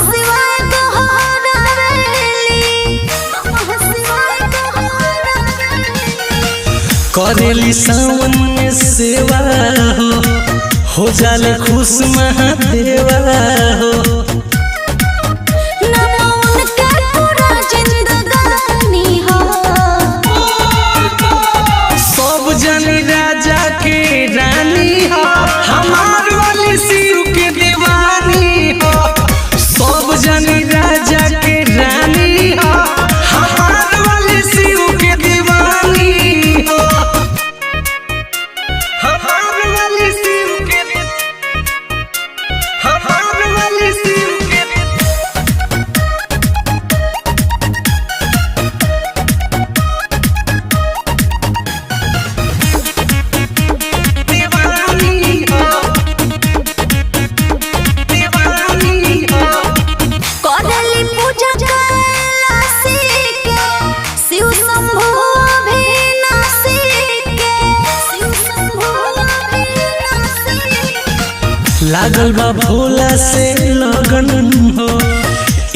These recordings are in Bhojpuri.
शिवाय दोहरावेली, नमः शिवाय दोहरावेली। करेली सावन में सेवा हो जाले खुश महादेवा हो। नमो उनके पूरा जिंदगानी हो। सब जनी राजा के रानी हो, हमार वाली शिव के दीवानी हो। सब जनी राजा के रानी हो, हमार वाली शिव के दीवानी हो। हमार वाली शिव के, हमार वाली शिव के दीवानी हो, दीवानी हो। करेली पूजा कैलाशी के, शिव शंभु अभिनाशी के, शिव शंभु अभिनाशी के। लागल बा भोला से लगन हो,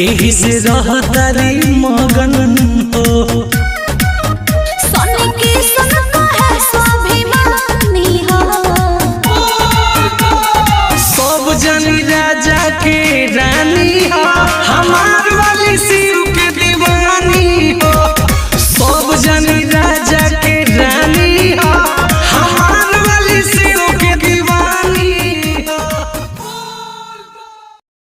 एही से रहतारी मगन हो।